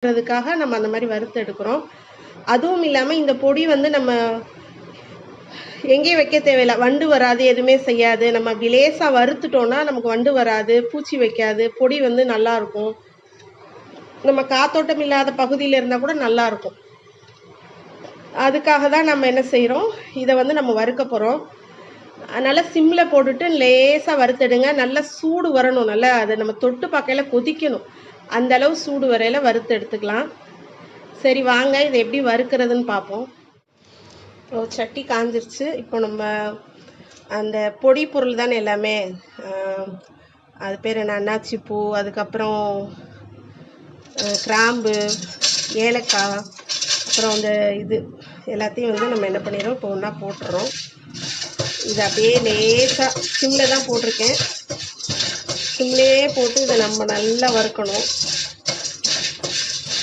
அதுக்காக நம்ம அந்த மாதிரி வறுத்து எடுக்கிறோம். அதுவும் இல்லாமல் இந்த பொடி வந்து நம்ம எங்கேயும் வைக்க தேவையில்லை, வண்டு வராது, எதுவுமே செய்யாது. நம்ம அப்படி லேசாக வறுத்துட்டோம்னா நமக்கு வண்டு வராது, பூச்சி வைக்காது, பொடி வந்து நல்லாயிருக்கும். நம்ம காத்தோட்டம் இல்லாத பகுதியில் இருந்தால் கூட நல்லாயிருக்கும். அதுக்காக தான் நம்ம என்ன செய்கிறோம், இதை வந்து நம்ம வறுக்க போகிறோம். நல்லா சிம்மில் போட்டுட்டு லேசாக வறுத்தெடுங்க. நல்லா சூடு வரணும், நல்லா அதை நம்ம தொட்டு பார்க்கையில் கொதிக்கணும். அந்த அளவு சூடு வரையில் வறுத்து எடுத்துக்கலாம். சரி வாங்க இதை எப்படி வறுக்கிறதுன்னு பார்ப்போம். சட்டி காஞ்சிருச்சு. இப்போ நம்ம அந்த பொடி பொருள் தானே எல்லாமே, அது பேர் என்ன, அன்னாச்சி பூ, அதுக்கப்புறம் கிராம்பு, ஏலக்காய், அப்புறம் அந்த இது எல்லாத்தையும் வந்து நம்ம என்ன பண்ணிடுறோம், இப்போ ஒன்றா போட்டுறோம். இது அப்படியே லேசாக சிம்மில் தான் போட்டிருக்கேன். சிம்லேயே போட்டு இதை நம்ம நல்லா வறுக்கணும்.